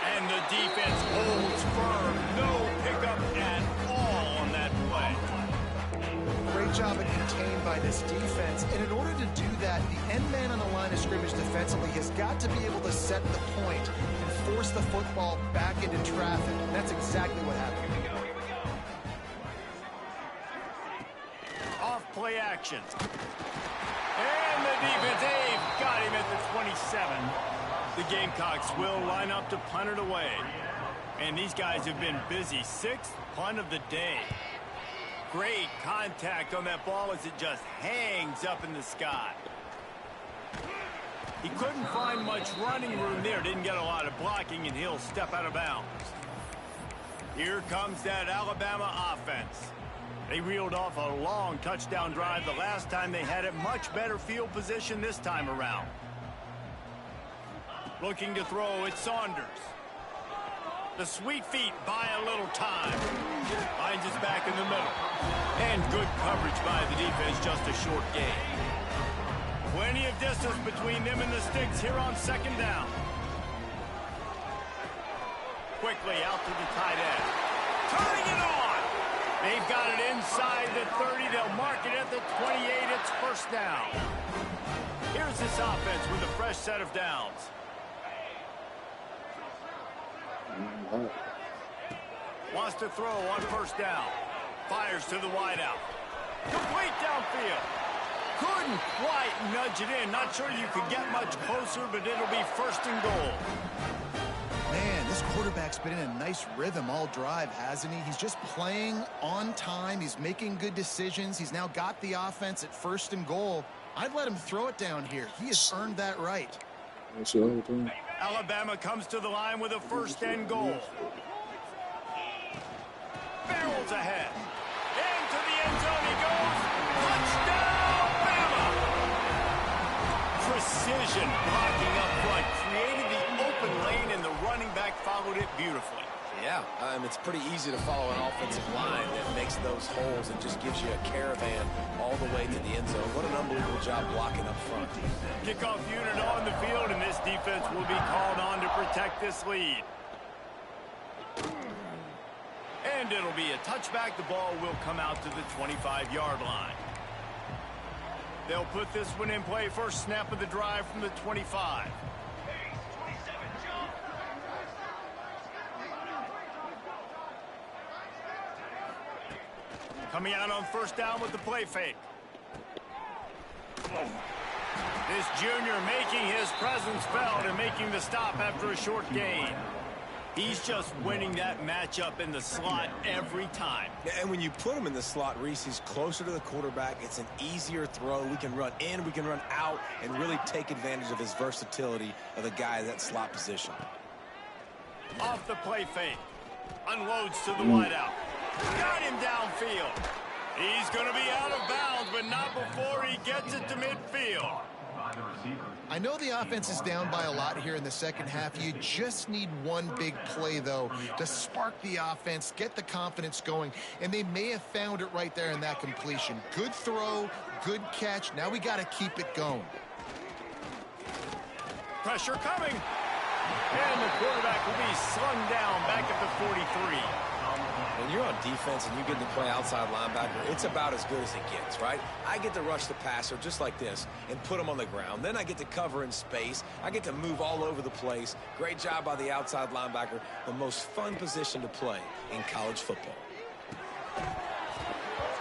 And the defense holds firm. No pickup at all on that play. Great job at contained by this defense. And in order to do that, the end man on the line of scrimmage defensively has got to be able to set the point and force the football back into traffic. And that's exactly what happened. Off play action. And the defense, they've got him at the 27. The Gamecocks will line up to punt it away. And these guys have been busy. 6th punt of the day. Great contact on that ball as it just hangs up in the sky. He couldn't find much running room there. Didn't get a lot of blocking, and he'll step out of bounds. Here comes that Alabama offense. They reeled off a long touchdown drive the last time they had it. Much better field position this time around. Looking to throw, it's Saunders. The sweet feet buy a little time. Finds his back in the middle. And good coverage by the defense, just a short gain. Plenty of distance between them and the sticks here on second down. Quickly out to the tight end. Turning it on. They've got it inside the 30. They'll mark it at the 28. It's first down. Here's this offense with a fresh set of downs. Wants to throw on first down. Fires to the wideout. Complete downfield. Couldn't quite nudge it in. Not sure you could get much closer, but it'll be first and goal. Man, this quarterback's been in a nice rhythm all drive, hasn't he? He's just playing on time. He's making good decisions. He's now got the offense at first and goal. I'd let him throw it down here. He has earned that right. Alabama comes to the line with a first and goal. Barrels ahead. Into the end zone he goes. Touchdown, Bama! Precision blocking up front. Created the open lane, and the running back followed it beautifully. Yeah, it's pretty easy to follow an offensive line that makes those holes and just gives you a caravan all the way to the end zone. What an unbelievable job blocking up front. Kickoff unit on the field, and this defense will be called on to protect this lead. And it'll be a touchback. The ball will come out to the 25-yard line. They'll put this one in play. First snap of the drive from the 25. Coming out on first down with the play fake. This junior making his presence felt and making the stop after a short gain. He's just winning that matchup in the slot every time. And when you put him in the slot, Reese, he's closer to the quarterback. It's an easier throw. We can run in, we can run out, and really take advantage of his versatility of the guy in that slot position. Off the play fake. Unloads to the wideout. Got him downfield. He's going to be out of bounds, but not before he gets it to midfield. I know the offense is down by a lot here in the second half. You just need one big play, though, to spark the offense, get the confidence going, and they may have found it right there in that completion. Good throw, good catch. Now we got to keep it going. Pressure coming. And the quarterback will be slung down back at the 43. When you're on defense and you get to play outside linebacker, it's about as good as it gets, right? I get to rush the passer just like this and put him on the ground. Then I get to cover in space. I get to move all over the place. Great job by the outside linebacker. The most fun position to play in college football.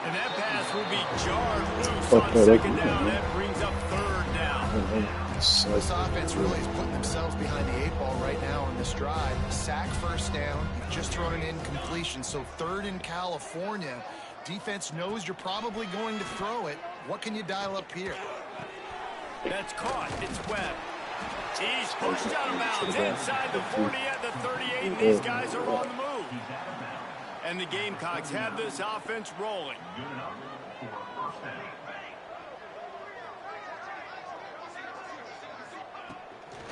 And that pass will be jarred loose on second down. That brings up third down. This offense really is putting themselves behind the 8 ball right now on this drive. Sack first down. You've just thrown an incompletion. So third in California. Defense knows you're probably going to throw it. What can you dial up here? That's caught. It's Webb. He's pushed out of bounds inside the 40 at the 38. And these guys are on the move. And the Gamecocks have this offense rolling.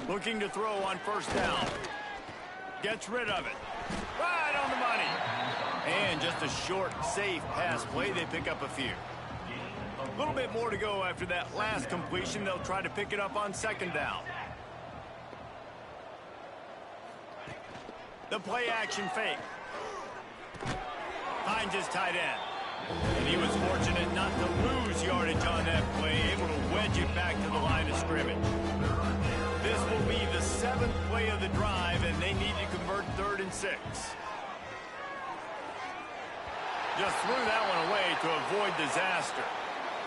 Looking to throw on first down. Gets rid of it. Right on the money. And just a short, safe pass play. They pick up a few. A little bit more to go after that last completion. They'll try to pick it up on second down. The play action fake. Finds his tight end. And he was fortunate not to lose yardage on that play. Able to wedge it back to the line of scrimmage. This will be the 7th play of the drive, and they need to convert 3rd and 6. Just threw that one away to avoid disaster.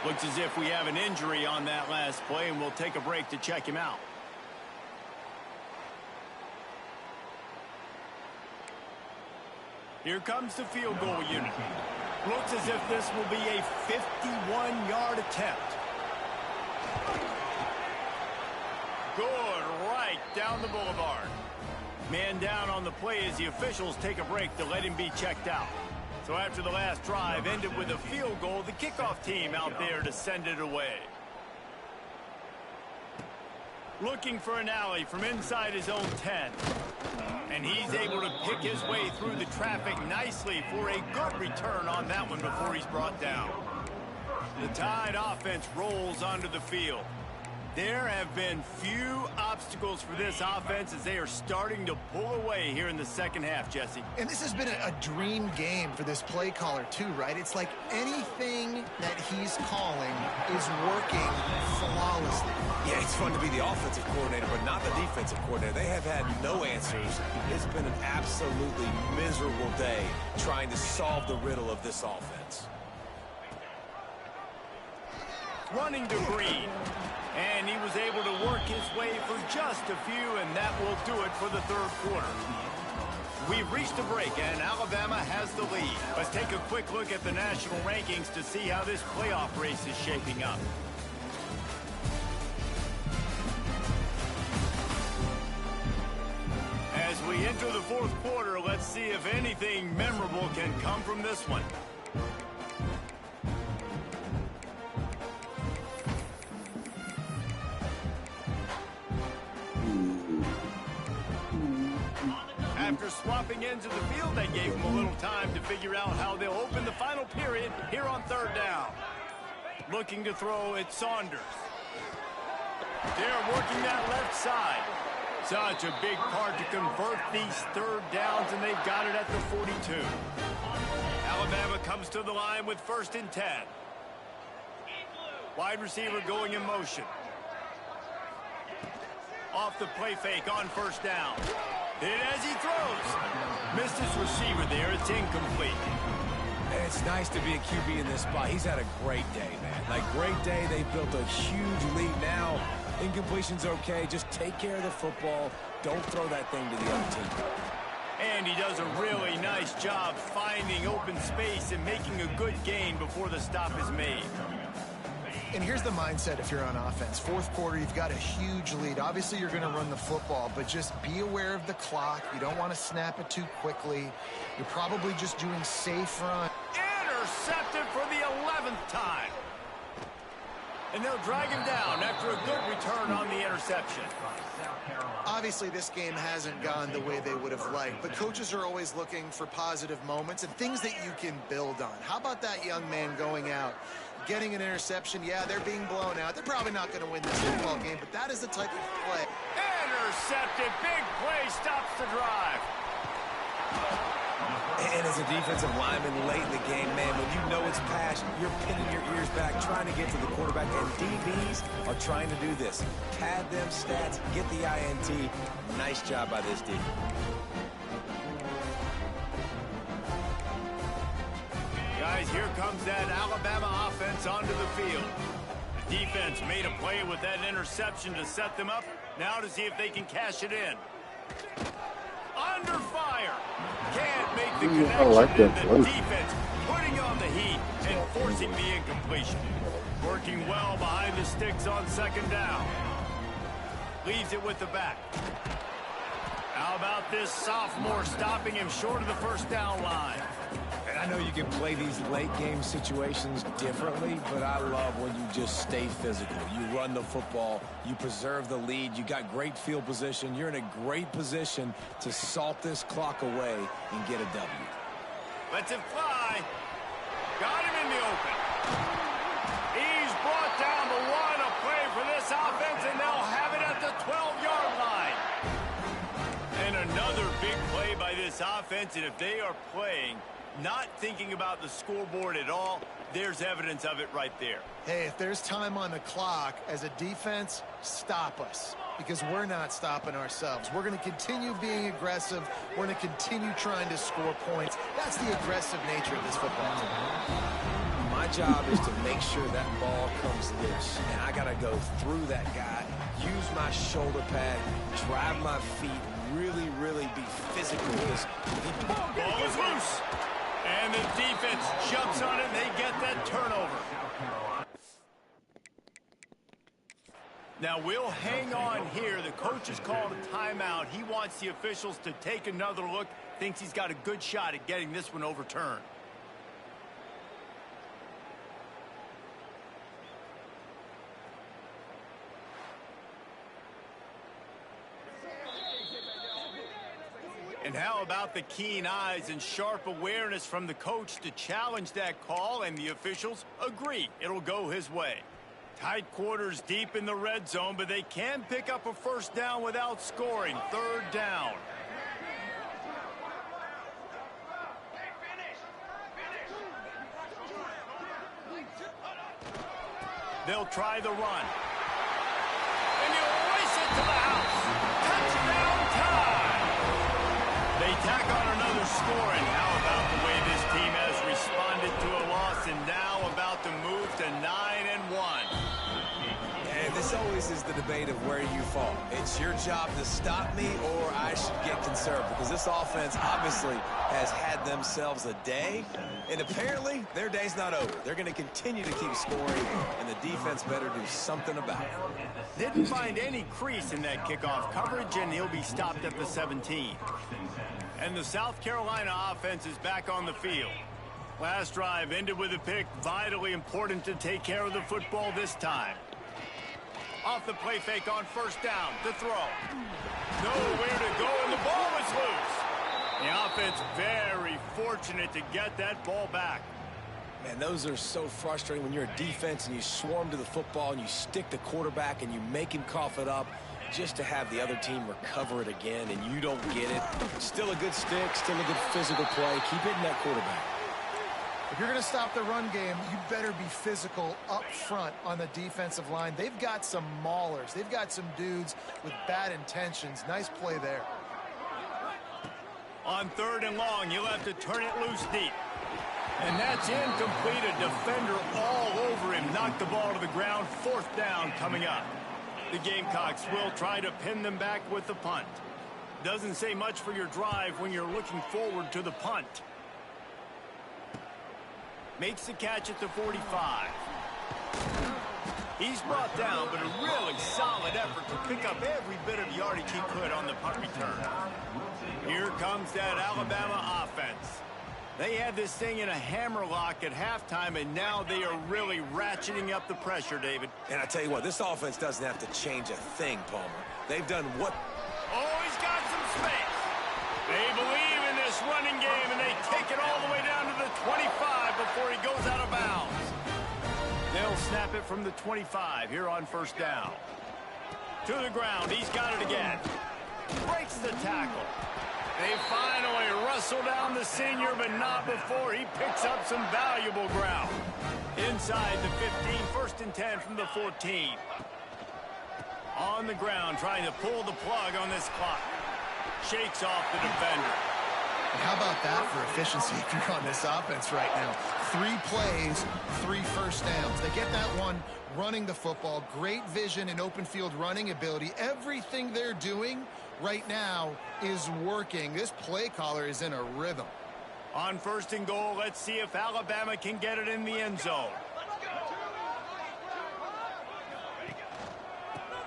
Looks as if we have an injury on that last play, and we'll take a break to check him out. Here comes the field goal unit. Looks as if this will be a 51-yard attempt. Good, right down the boulevard. Man down on the play as the officials take a break to let him be checked out. So after the last drive ended with a field goal, the kickoff team out there to send it away. Looking for an alley from inside his own 10. And he's able to pick his way through the traffic nicely for a good return on that one before he's brought down. The Tide offense rolls onto the field. There have been few obstacles for this offense as they are starting to pull away here in the second half, Jesse. And this has been a dream game for this play caller too, right? It's like anything that he's calling is working flawlessly. Yeah, it's fun to be the offensive coordinator, but not the defensive coordinator. They have had no answers. It's been an absolutely miserable day trying to solve the riddle of this offense. Running to Green. And he was able to work his way for just a few, and that will do it for the third quarter. We've reached a break, and Alabama has the lead. Let's take a quick look at the national rankings to see how this playoff race is shaping up. As we enter the fourth quarter, let's see if anything memorable can come from this one. After swapping ends of the field, that gave them a little time to figure out how they'll open the final period here on third down. Looking to throw at Saunders. They're working that left side. Such a big part to convert these third downs, and they've got it at the 42. Alabama comes to the line with 1st and 10. Wide receiver going in motion. Off the play fake on first down. Hit as he throws. Missed his receiver there. It's incomplete. It's nice to be a QB in this spot. He's had a great day, man. Like, great day. They built a huge lead. Now, incompletion's okay. Just take care of the football. Don't throw that thing to the other team. And he does a really nice job finding open space and making a good gain before the stop is made. And here's the mindset if you're on offense. Fourth quarter, you've got a huge lead. Obviously, you're going to run the football, but just be aware of the clock. You don't want to snap it too quickly. You're probably just doing safe run. Intercepted for the 11th time. And they'll drag him down after a good return on the interception. Obviously, this game hasn't gone the way they would have liked, but coaches are always looking for positive moments and things that you can build on. How about that young man going out, getting an interception? Yeah, they're being blown out. They're probably not going to win this football game, but that is the type of play. Intercepted. Big play stops the drive. And as a defensive lineman late in the game, man, when you know it's pass, you're pinning your ears back, trying to get to the quarterback. And DBs are trying to do this. Pad them stats, get the INT. Nice job by this D. Guys, here comes that Alabama offense onto the field. The defense made a play with that interception to set them up. Now to see if they can cash it in. Under fire. Can't make the connection. I like that The play. defense putting on the heat and forcing the incompletion. Working well behind the sticks on second down. Leaves it with the back. How about this sophomore stopping him short of the first down line? And I know you can play these late game situations differently, but I love when you just stay physical. You run the football, you preserve the lead, you got great field position, you're in a great position to salt this clock away and get a W. Lets it fly. Got him in the open. He's brought down the one, a play for this offense, and they'll have it at the 12-yard line. And another big play by this offense, and if they are playing not thinking about the scoreboard at all, there's evidence of it right there. Hey, if there's time on the clock, as a defense, stop us. Because we're not stopping ourselves. We're going to continue being aggressive. We're going to continue trying to score points. That's the aggressive nature of this football team. My job is to make sure that ball comes loose. And I got to go through that guy, use my shoulder pad, drive my feet, really be physical. Ball is loose. And the defense jumps on it, and they get that turnover. Now, we'll hang on here. The coach has called a timeout. He wants the officials to take another look. Thinks he's got a good shot at getting this one overturned. And how about the keen eyes and sharp awareness from the coach to challenge that call, and the officials agree it'll go his way. Tight quarters deep in the red zone, but they can pick up a first down without scoring. Third down. They'll try the run. And he'll race it to the house. Touchdown time. They tack on another score, and how about the way this team has responded to a loss and now about to move to 9-1. And this always is the debate of where you fall. It's your job to stop me, or I should get conservative, because this offense obviously has had themselves a day, and apparently their day's not over. They're going to continue to keep scoring, and the defense better do something about it. Didn't find any crease in that kickoff coverage, and he'll be stopped at the 17. And the South Carolina offense is back on the field. Last drive ended with a pick. Vitally important to take care of the football this time. Off the play fake on first down to throw. Nowhere to go, and the ball is loose. The offense very fortunate to get that ball back. Man, those are so frustrating when you're a defense and you swarm to the football and you stick the quarterback and you make him cough it up, just to have the other team recover it again and you don't get it. Still a good stick, still a good physical play. Keep hitting that quarterback. If you're going to stop the run game, you better be physical up front on the defensive line. They've got some maulers. They've got some dudes with bad intentions. Nice play there. On third and long, you'll have to turn it loose deep. And that's incomplete. A defender all over him. Knocked the ball to the ground. 4th down coming up. The Gamecocks will try to pin them back with the punt. Doesn't say much for your drive when you're looking forward to the punt. Makes the catch at the 45. He's brought down, but a really solid effort to pick up every bit of yardage he could on the punt return. Here comes that Alabama offense. They had this thing in a hammerlock at halftime, and now they are really ratcheting up the pressure, David. And I tell you what, this offense doesn't have to change a thing, Palmer. They've done what... Oh, he's got some space. They believe in this running game, and they take it all the way down to the 25 before he goes out of bounds. They'll snap it from the 25 here on 1st down. To the ground. He's got it again. Breaks the tackle. They finally wrestle down the senior, but not before he picks up some valuable ground. Inside the 15, 1st and 10 from the 14. On the ground, trying to pull the plug on this clock. Shakes off the defender. And how about that for efficiency if you're on this offense right now? 3 plays, 3 first downs. They get that one running the football. Great vision and open field running ability. Everything they're doing right now is working. This play caller is in a rhythm. On 1st and goal, let's see if Alabama can get it in the end zone.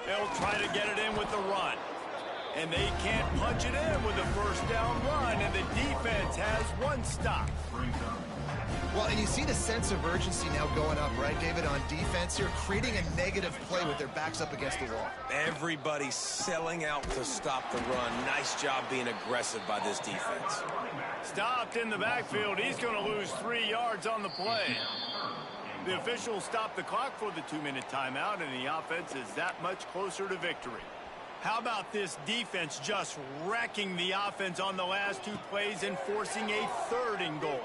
They'll try to get it in with the run. And they can't punch it in with a 1st down run, and the defense has 1 stop. Well, and you see the sense of urgency now going up, right, David, on defense here, creating a negative play with their backs up against the wall. Everybody's selling out to stop the run. Nice job being aggressive by this defense. Stopped in the backfield. He's going to lose 3 yards on the play. The officials stopped the clock for the 2-minute timeout, and the offense is that much closer to victory. How about this defense just wrecking the offense on the last 2 plays and forcing a 3rd and goal?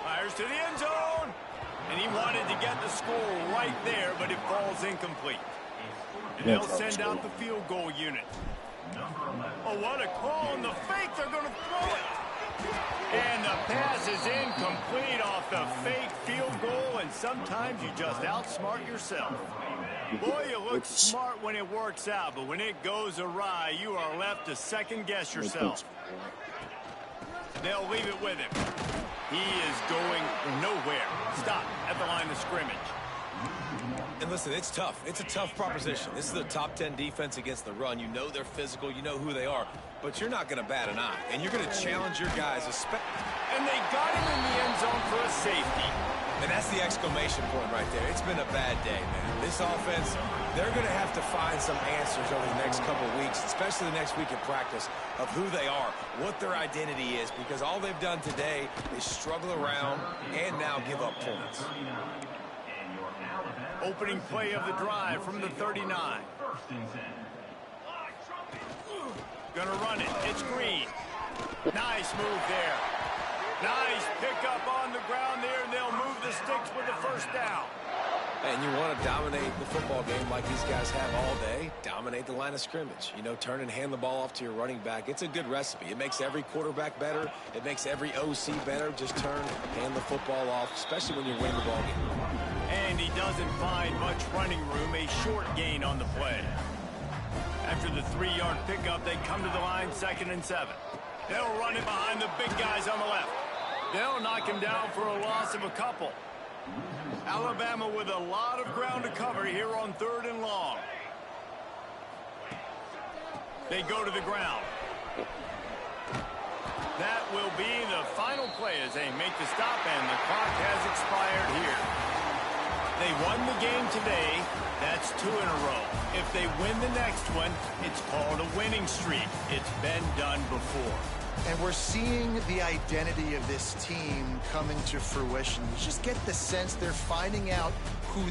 Fires to the end zone. And he wanted to get the score right there, but it falls incomplete. And they'll send out the field goal unit. Oh, what a call on the fake. They're going to throw it. And the pass is incomplete off the fake field goal, and sometimes you just outsmart yourself. Boy, you look smart when it works out, but when it goes awry, you are left to second-guess yourself. They'll leave it with him. He is going nowhere. Stop at the line of scrimmage. And listen, it's tough. It's a tough proposition. This is the top 10 defense against the run. You know they're physical. You know who they are. But you're not going to bat an eye. And you're going to challenge your guys. And they got him in the end zone for a safety. And that's the exclamation point right there. It's been a bad day, man. This offense, they're going to have to find some answers over the next couple of weeks, especially the next week in practice, of who they are, what their identity is, because all they've done today is struggle around and now give up points. Opening play of the drive from the 39. Gonna run it. It's Green. Nice move there. Nice pickup on the ground there, and they'll move the sticks with the 1st down. And you want to dominate the football game like these guys have all day, dominate the line of scrimmage. You know, turn and hand the ball off to your running back. It's a good recipe. It makes every quarterback better. It makes every OC better. Just turn, hand the football off, especially when you're winning the ball game. And he doesn't find much running room, a short gain on the play. After the 3-yard pickup, they come to the line 2nd and 7. They'll run it behind the big guys on the left. They'll knock him down for a loss of a couple. Alabama with a lot of ground to cover here on 3rd and long. They go to the ground. That will be the final play as they make the stop, and the clock has expired here. They won the game today. That's 2 in a row. If they win the next one, it's called a winning streak. It's been done before. And we're seeing the identity of this team coming to fruition. You just get the sense they're finding out who they